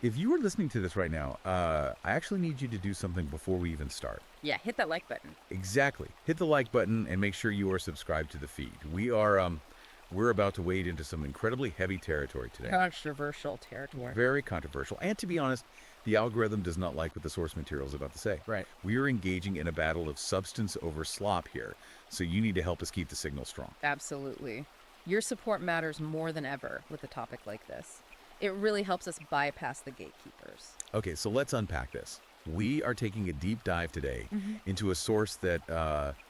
If you are listening to this right now, I actually need you to do something before we even start. Yeah, hit that like button. Exactly. Hit the like button and make sure you are subscribed to the feed. We're about to wade into some incredibly heavy territory today. Controversial territory. Very controversial. And to be honest, the algorithm does not like what the source material is about to say. Right. We are engaging in a battle of substance over slop here, so you need to help us keep the signal strong. Absolutely. Your support matters more than ever with a topic like this. It really helps us bypass the gatekeepers. Okay, so let's unpack this. We are taking a deep dive today into a source that,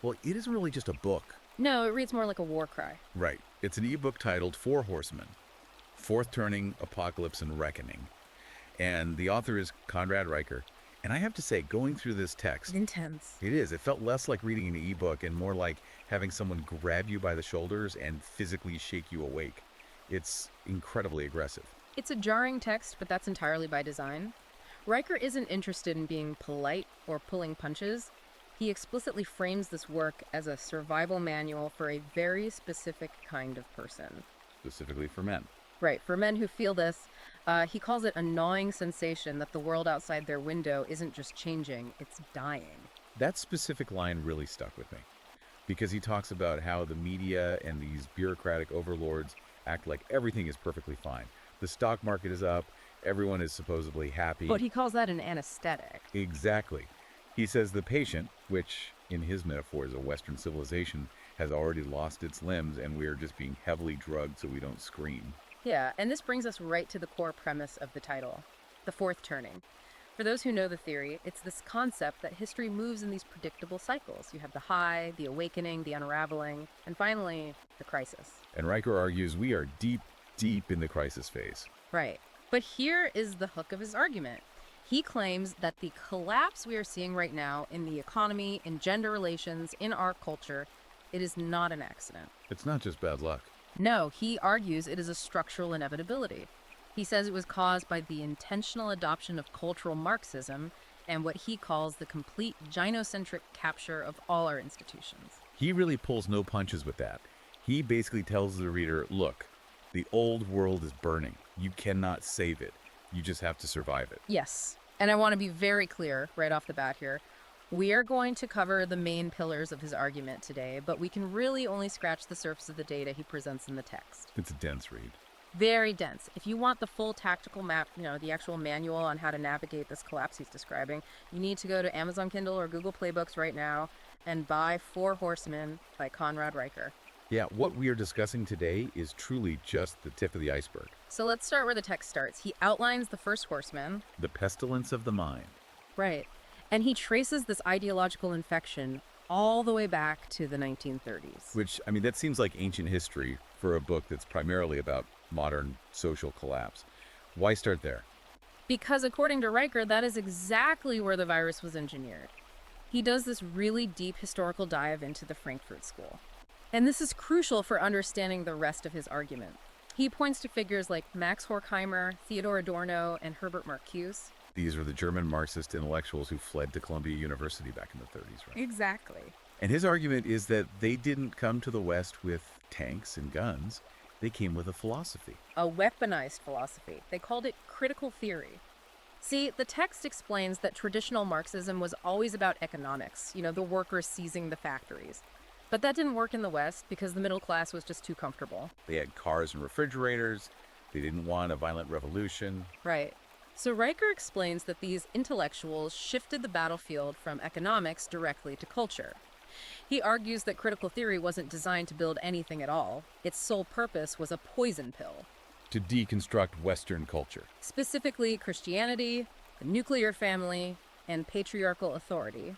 well, it isn't really just a book. No, it reads more like a war cry. Right. It's an ebook titled Four Horsemen, Fourth Turning, Apocalypse, and Reckoning. And the author is Conrad Riker. And I have to say, going through this text, Intense. it is. It felt less like reading an ebook and more like having someone grab you by the shoulders and physically shake you awake. It's incredibly aggressive. It's a jarring text, but that's entirely by design. Riker isn't interested in being polite or pulling punches. He explicitly frames this work as a survival manual for a very specific kind of person. Specifically for men. Right, for men who feel this, he calls it a gnawing sensation that the world outside their window isn't just changing, it's dying. That specific line really stuck with me because he talks about how the media and these bureaucratic overlords act like everything is perfectly fine. The stock market is up, everyone is supposedly happy. But he calls that an anesthetic. Exactly. He says the patient, which in his metaphor is a Western civilization, has already lost its limbs and we are just being heavily drugged so we don't scream. Yeah, and this brings us right to the core premise of the title, the fourth turning. For those who know the theory, it's this concept that history moves in these predictable cycles. You have the high, the awakening, the unraveling, and finally, the crisis. And Riker argues we are deep, deep in the crisis phase. Right. But here is the hook of his argument. He claims that the collapse we are seeing right now in the economy, in gender relations, in our culture, it is not an accident. It's not just bad luck. No, he argues it is a structural inevitability. He says it was caused by the intentional adoption of cultural Marxism and what he calls the complete gynocentric capture of all our institutions. He really pulls no punches with that. He basically tells the reader, look, the old world is burning. You cannot save it. You just have to survive it. Yes, and I want to be very clear right off the bat here. We are going to cover the main pillars of his argument today, but we can really only scratch the surface of the data he presents in the text. It's a dense read. Very dense. If you want the full tactical map, the actual manual on how to navigate this collapse he's describing, you need to go to Amazon Kindle or Google Play Books right now and buy Four Horsemen by Conrad Riker. Yeah, what we are discussing today is truly just the tip of the iceberg. So let's start where the text starts. He outlines the first horseman. The pestilence of the mind. Right. And he traces this ideological infection all the way back to the 1930s. Which, I mean, that seems like ancient history for a book that's primarily about modern social collapse. Why start there? Because according to Riker, that is exactly where the virus was engineered. He does this really deep historical dive into the Frankfurt School. And this is crucial for understanding the rest of his argument. He points to figures like Max Horkheimer, Theodor Adorno, and Herbert Marcuse. These are the German Marxist intellectuals who fled to Columbia University back in the 30s, right? Exactly. And his argument is that they didn't come to the West with tanks and guns. They came with a philosophy. A weaponized philosophy. They called it critical theory. See, the text explains that traditional Marxism was always about economics, the workers seizing the factories. But that didn't work in the West because the middle class was just too comfortable. They had cars and refrigerators. They didn't want a violent revolution. Right. So Riker explains that these intellectuals shifted the battlefield from economics directly to culture. He argues that critical theory wasn't designed to build anything at all. Its sole purpose was a poison pill. To deconstruct Western culture. Specifically Christianity, the nuclear family, and patriarchal authority.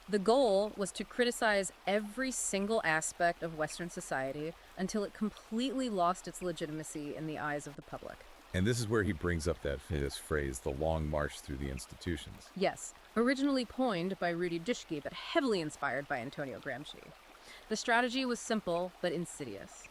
The goal was to criticize every single aspect of Western society until it completely lost its legitimacy in the eyes of the public. And this is where he brings up this phrase, the long march through the institutions. Yes, originally coined by Rudy Duschke, but heavily inspired by Antonio Gramsci. The strategy was simple but insidious.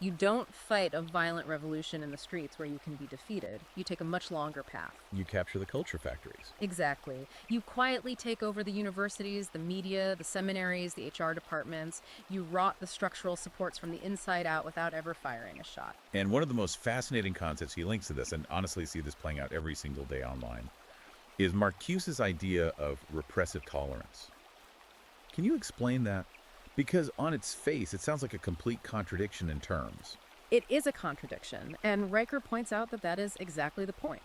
You don't fight a violent revolution in the streets where you can be defeated. You take a much longer path. You capture the culture factories. Exactly. You quietly take over the universities, the media, the seminaries, the HR departments. You rot the structural supports from the inside out without ever firing a shot. And one of the most fascinating concepts he links to this, and honestly see this playing out every single day online, is Marcuse's idea of repressive tolerance. Can you explain that? Because on its face, it sounds like a complete contradiction in terms. It is a contradiction, and Riker points out that that is exactly the point.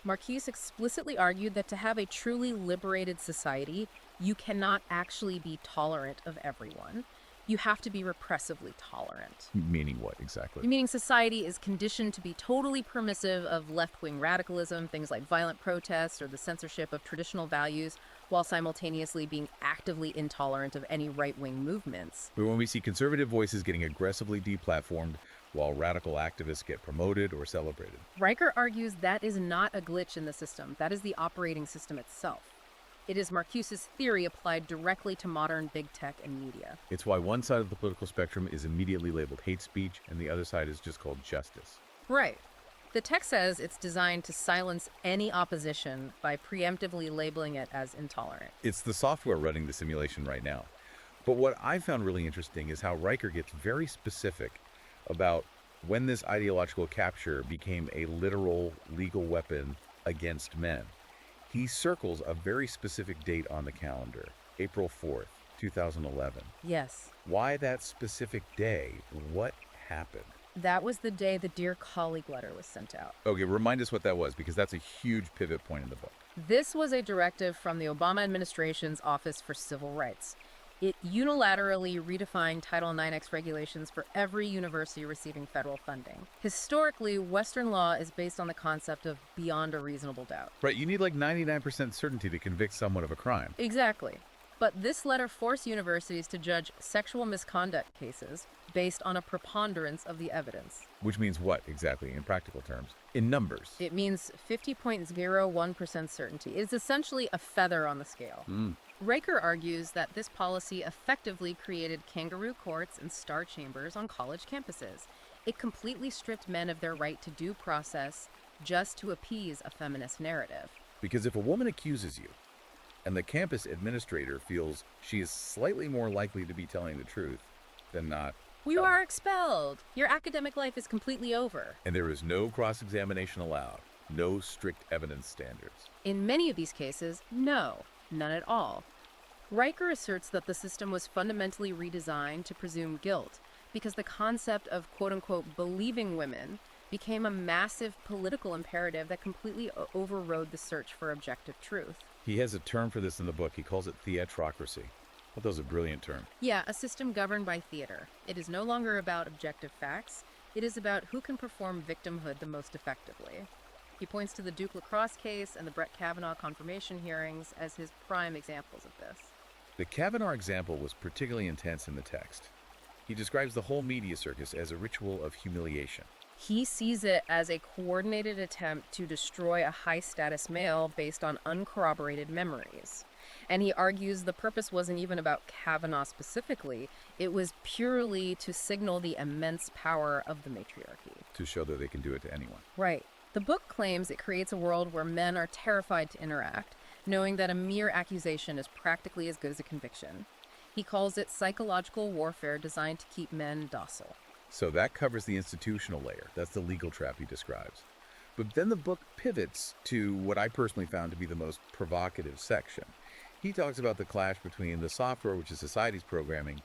Marcuse explicitly argued that to have a truly liberated society, you cannot actually be tolerant of everyone. You have to be repressively tolerant. Meaning what exactly? Meaning society is conditioned to be totally permissive of left-wing radicalism, things like violent protest or the censorship of traditional values, while simultaneously being actively intolerant of any right-wing movements. But when we see conservative voices getting aggressively deplatformed, while radical activists get promoted or celebrated. Riker argues that is not a glitch in the system. That is the operating system itself. It is Marcuse's theory applied directly to modern big tech and media. It's why one side of the political spectrum is immediately labeled hate speech, and the other side is just called justice. Right. The text says it's designed to silence any opposition by preemptively labeling it as intolerant. It's the software running the simulation right now. But what I found really interesting is how Riker gets very specific about when this ideological capture became a literal legal weapon against men. He circles a very specific date on the calendar, April 4th, 2011. Yes. Why that specific day? What happened? That was the day the Dear Colleague letter was sent out. Okay, remind us what that was, because that's a huge pivot point in the book. This was a directive from the Obama administration's Office for Civil Rights. It unilaterally redefined Title IX regulations for every university receiving federal funding. Historically, Western law is based on the concept of beyond a reasonable doubt. Right, you need like 99% certainty to convict someone of a crime. Exactly. But this letter forced universities to judge sexual misconduct cases based on a preponderance of the evidence. Which means what exactly in practical terms? In numbers. It means 50.01% certainty. It is essentially a feather on the scale. Riker argues that this policy effectively created kangaroo courts and star chambers on college campuses. It completely stripped men of their right to due process just to appease a feminist narrative. Because if a woman accuses you, and the campus administrator feels she is slightly more likely to be telling the truth than not, You are expelled. Your academic life is completely over. and there is no cross-examination allowed, no strict evidence standards. In many of these cases, no, none at all. Riker asserts that the system was fundamentally redesigned to presume guilt because the concept of quote-unquote believing women became a massive political imperative that completely overrode the search for objective truth. He has a term for this in the book. He calls it theatrocracy. I thought that was a brilliant term. Yeah, a system governed by theater. It is no longer about objective facts. It is about who can perform victimhood the most effectively. He points to the Duke Lacrosse case and the Brett Kavanaugh confirmation hearings as his prime examples of this. The Kavanaugh example was particularly intense in the text. He describes the whole media circus as a ritual of humiliation. He sees it as a coordinated attempt to destroy a high-status male based on uncorroborated memories. And he argues the purpose wasn't even about Kavanaugh specifically. It was purely to signal the immense power of the matriarchy. To show that they can do it to anyone. Right. The book claims it creates a world where men are terrified to interact, knowing that a mere accusation is practically as good as a conviction. He calls it psychological warfare designed to keep men docile. So that covers the institutional layer. That's the legal trap he describes. But then the book pivots to what I personally found to be the most provocative section. He talks about the clash between the software, which is society's programming,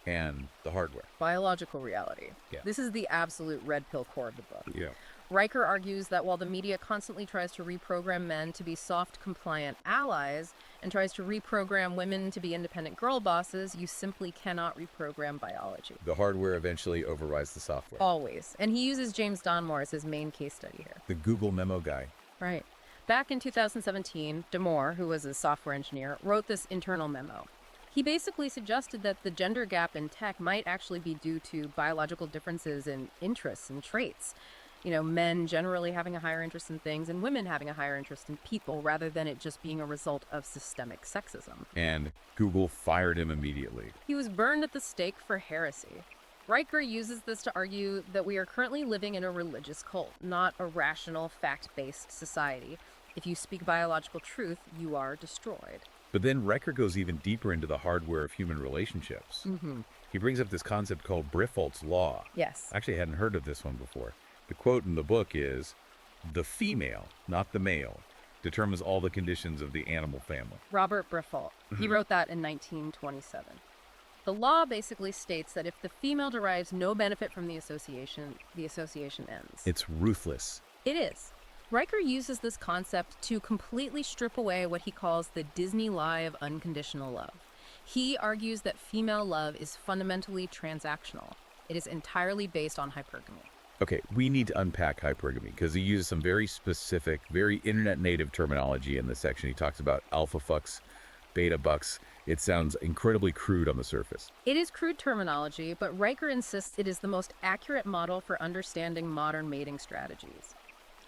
and the hardware. Biological reality. Yeah. This is the absolute red pill core of the book. Yeah. Riker argues that while the media constantly tries to reprogram men to be soft, compliant allies and tries to reprogram women to be independent girl bosses, you simply cannot reprogram biology. The hardware eventually overrides the software. Always. And he uses James Donmore as his main case study here. The Google memo guy. Right. Back in 2017, Damore, who was a software engineer, wrote this internal memo. He basically suggested that the gender gap in tech might actually be due to biological differences in interests and traits. You know, men generally having a higher interest in things and women having a higher interest in people rather than it just being a result of systemic sexism. And Google fired him immediately. He was burned at the stake for heresy. Riker uses this to argue that we are currently living in a religious cult, not a rational, fact-based society. If you speak biological truth, you are destroyed. But then Riker goes even deeper into the hardware of human relationships. Mm-hmm. He brings up this concept called Briffault's Law. Yes. I actually hadn't heard of this one before. The quote in the book is, "The female, not the male, determines all the conditions of the animal family." Robert Briffault. He wrote that in 1927. The law basically states that if the female derives no benefit from the association ends. It's ruthless. It is. Riker uses this concept to completely strip away what he calls the Disney lie of unconditional love. He argues that female love is fundamentally transactional. It is entirely based on hypergamy. Okay, we need to unpack hypergamy because he uses some very specific, very internet native terminology in this section. He talks about alpha fucks, beta bucks. It sounds incredibly crude on the surface. It is crude terminology, but Riker insists it is the most accurate model for understanding modern mating strategies.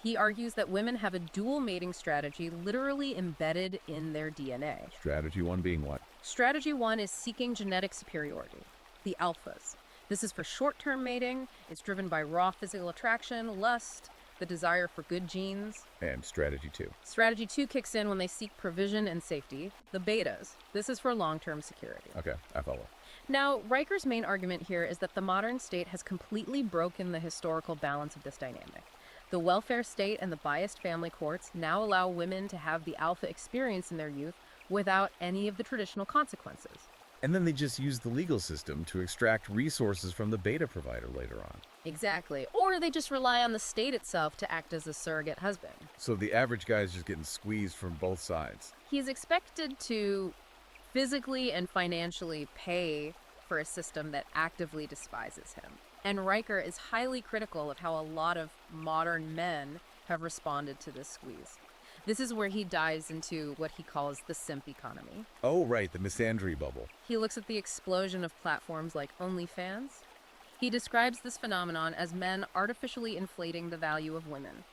He argues that women have a dual mating strategy literally embedded in their DNA. Strategy one being what? Strategy one is seeking genetic superiority, the alphas. This is for short-term mating. It's driven by raw physical attraction, lust, the desire for good genes. And strategy two. Strategy two kicks in when they seek provision and safety, the betas. This is for long-term security. Okay, I follow. Now, Riker's main argument here is that the modern state has completely broken the historical balance of this dynamic. The welfare state and the biased family courts now allow women to have the alpha experience in their youth without any of the traditional consequences. And then they just use the legal system to extract resources from the beta provider later on. Exactly. Or they just rely on the state itself to act as a surrogate husband. So the average guy is just getting squeezed from both sides. He's expected to physically and financially pay for a system that actively despises him. And Riker is highly critical of how a lot of modern men have responded to this squeeze. This is where he dives into what he calls the simp economy. Oh, right, the misandry bubble. He looks at the explosion of platforms like OnlyFans. He describes this phenomenon as men artificially inflating the value of women.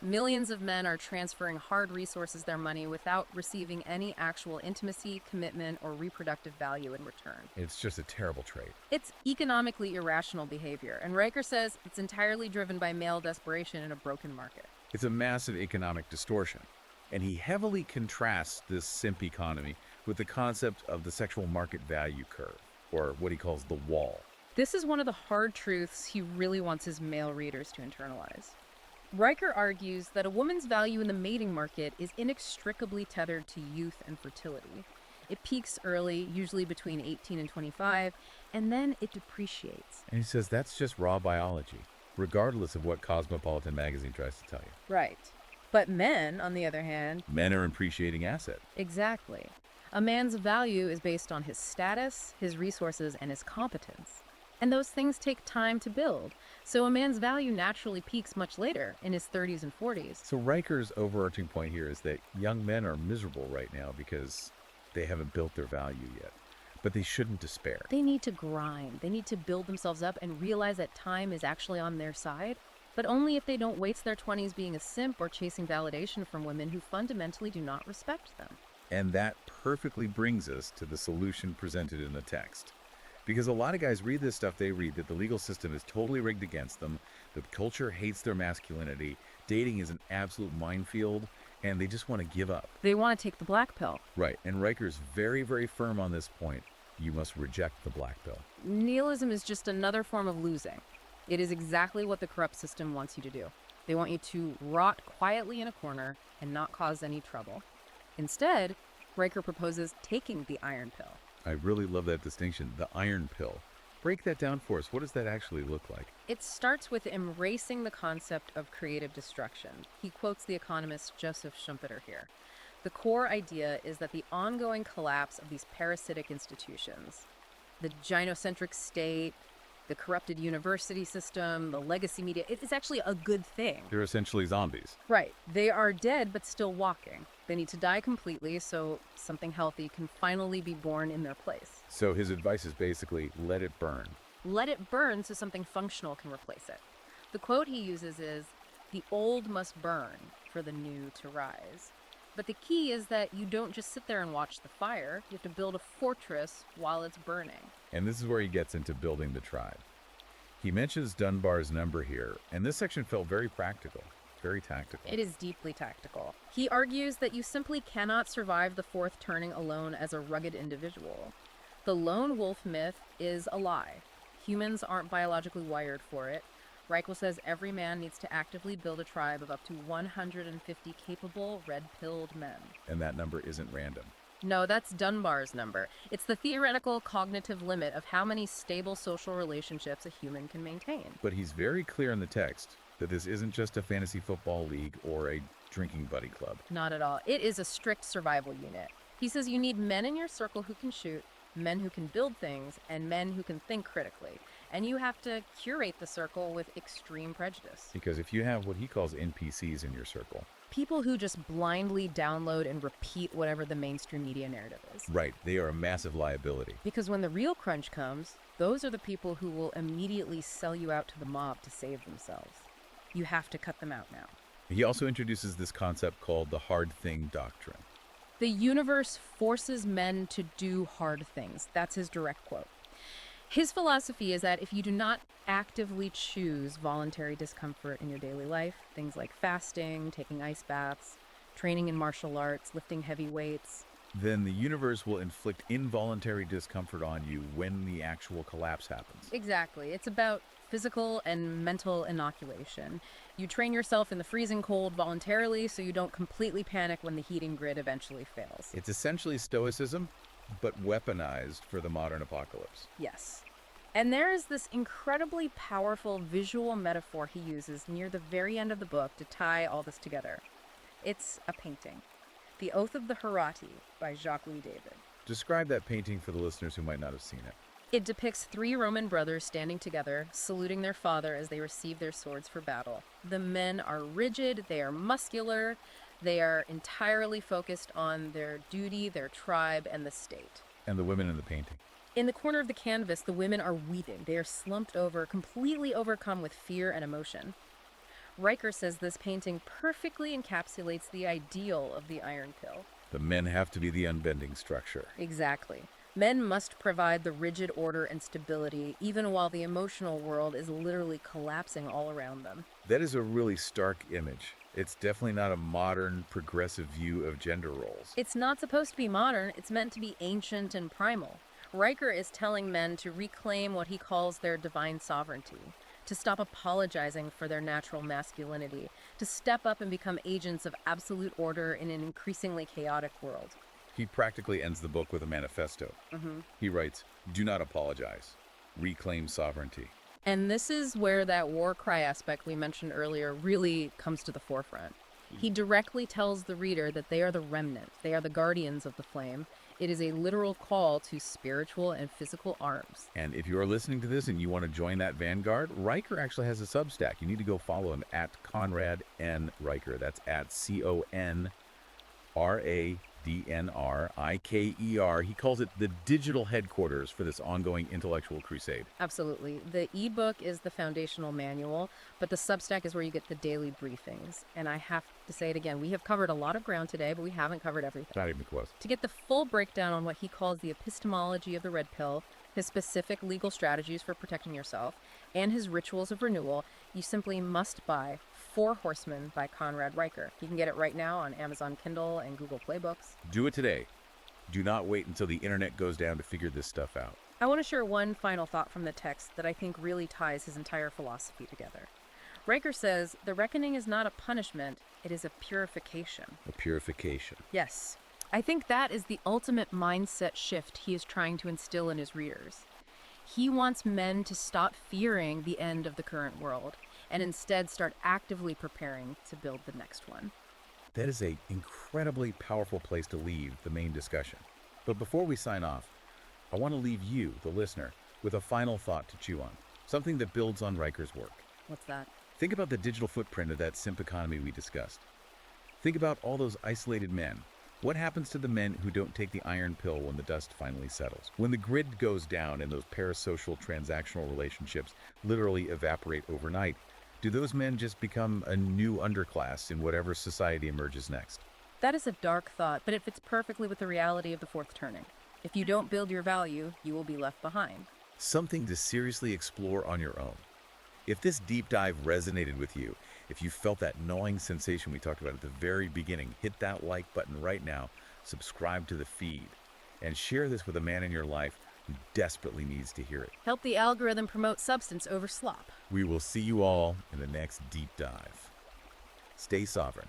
Millions of men are transferring hard resources their money without receiving any actual intimacy, commitment, or reproductive value in return. It's just a terrible trait. It's economically irrational behavior, and Riker says it's entirely driven by male desperation in a broken market. It's a massive economic distortion. And he heavily contrasts this simp economy with the concept of the sexual market value curve, or what he calls the wall. This is one of the hard truths he really wants his male readers to internalize. Riker argues that a woman's value in the mating market is inextricably tethered to youth and fertility. It peaks early, usually between 18 and 25, and then it depreciates. And he says that's just raw biology, regardless of what Cosmopolitan magazine tries to tell you. Right. But men, on the other hand... Men are an appreciating asset. Exactly. A man's value is based on his status, his resources, and his competence. And those things take time to build. So a man's value naturally peaks much later, in his 30s and 40s. So Riker's overarching point here is that young men are miserable right now because they haven't built their value yet. But they shouldn't despair. They need to grind. They need to build themselves up and realize that time is actually on their side. But only if they don't waste their 20s being a simp or chasing validation from women who fundamentally do not respect them. And that perfectly brings us to the solution presented in the text. Because a lot of guys read this stuff, they read that the legal system is totally rigged against them, the culture hates their masculinity, dating is an absolute minefield, and they just want to give up. They want to take the black pill. Right, and Riker's very, very firm on this point. You must reject the black pill. Nihilism is just another form of losing. It is exactly what the corrupt system wants you to do. They want you to rot quietly in a corner and not cause any trouble. Instead, Riker proposes taking the iron pill. I really love that distinction, the iron pill. Break that down for us. What does that actually look like? It starts with embracing the concept of creative destruction. He quotes the economist Joseph Schumpeter here. The core idea is that the ongoing collapse of these parasitic institutions, the gynocentric state, the corrupted university system, the legacy media, it is actually a good thing. They're essentially zombies. Right. They are dead but still walking. They need to die completely so something healthy can finally be born in their place. So his advice is basically, let it burn. Let it burn so something functional can replace it. The quote he uses is, "The old must burn for the new to rise." But the key is that you don't just sit there and watch the fire. You have to build a fortress while it's burning. And this is where he gets into building the tribe. He mentions Dunbar's number here, and this section felt very practical, very tactical. It is deeply tactical. He argues that you simply cannot survive the fourth turning alone as a rugged individual. The lone wolf myth is a lie. Humans aren't biologically wired for it. Reichel says every man needs to actively build a tribe of up to 150 capable, red-pilled men. And that number isn't random. No, that's Dunbar's number. It's the theoretical cognitive limit of how many stable social relationships a human can maintain. But he's very clear in the text that this isn't just a fantasy football league or a drinking buddy club. Not at all. It is a strict survival unit. He says you need men in your circle who can shoot, men who can build things, and men who can think critically. And you have to curate the circle with extreme prejudice. Because if you have what he calls NPCs in your circle, people who just blindly download and repeat whatever the mainstream media narrative is. right, they are a massive liability. Because when the real crunch comes, those are the people who will immediately sell you out to the mob to save themselves. You have to cut them out now. He also introduces this concept called the hard thing doctrine. The universe forces men to do hard things. That's his direct quote. His philosophy is that if you do not actively choose voluntary discomfort in your daily life, things like fasting, taking ice baths, training in martial arts, lifting heavy weights, then the universe will inflict involuntary discomfort on you when the actual collapse happens. Exactly. It's about physical and mental inoculation. You train yourself in the freezing cold voluntarily so you don't completely panic when the heating grid eventually fails. It's essentially stoicism, but weaponized for the modern apocalypse. Yes. And there is this incredibly powerful visual metaphor he uses near the very end of the book to tie all this together. It's a painting. The Oath of the Herati by Jacques-Louis David. Describe that painting for the listeners who might not have seen it. It depicts three Roman brothers standing together, saluting their father as they receive their swords for battle. The men are rigid, they are muscular, they are entirely focused on their duty, their tribe, and the state. And the women in the painting. In the corner of the canvas, the women are weeping. They are slumped over, completely overcome with fear and emotion. Riker says this painting perfectly encapsulates the ideal of the Iron Pill. The men have to be the unbending structure. Exactly. Men must provide the rigid order and stability, even while the emotional world is literally collapsing all around them. That is a really stark image. It's definitely not a modern, progressive view of gender roles. It's not supposed to be modern. It's meant to be ancient and primal. Riker is telling men to reclaim what he calls their divine sovereignty, to stop apologizing for their natural masculinity, to step up and become agents of absolute order in an increasingly chaotic world. He practically ends the book with a manifesto. He writes, "Do not apologize. Reclaim sovereignty." And this is where that war cry aspect we mentioned earlier really comes to the forefront. He directly tells the reader that they are the remnant. They are the guardians of the flame. It is a literal call to spiritual and physical arms. And if you are listening to this and you want to join that vanguard, Riker actually has a Substack. You need to go follow him at Conrad N. Riker. That's at CONRADNRIKER. He calls it the digital headquarters for this ongoing intellectual crusade. Absolutely. The ebook is the foundational manual, but the Substack is where you get the daily briefings. And I have to say it again, we have covered a lot of ground today, but we haven't covered everything. Not even close. To get the full breakdown on what he calls the epistemology of the red pill, his specific legal strategies for protecting yourself, and his rituals of renewal, you simply must buy Four Horsemen by Conrad Riker. You can get it right now on Amazon Kindle and Google Play Books. Do it today. Do not wait until the internet goes down to figure this stuff out. I want to share one final thought from the text that I think really ties his entire philosophy together. Riker says, the reckoning is not a punishment, it is a purification. A purification. Yes. I think that is the ultimate mindset shift he is trying to instill in his readers. He wants men to stop fearing the end of the current world and instead start actively preparing to build the next one. That is an incredibly powerful place to leave the main discussion. But before we sign off, I want to leave you, the listener, with a final thought to chew on, something that builds on Riker's work. What's that? Think about the digital footprint of that simp economy we discussed. Think about all those isolated men. What happens to the men who don't take the iron pill when the dust finally settles? When the grid goes down and those parasocial transactional relationships literally evaporate overnight, do those men just become a new underclass in whatever society emerges next? That is a dark thought, but it fits perfectly with the reality of the fourth turning. If you don't build your value, you will be left behind. Something to seriously explore on your own. If this deep dive resonated with you, if you felt that gnawing sensation we talked about at the very beginning, hit that like button right now, subscribe to the feed, and share this with a man in your life who desperately needs to hear it. Help the algorithm promote substance over slop. We will see you all in the next deep dive. Stay sovereign.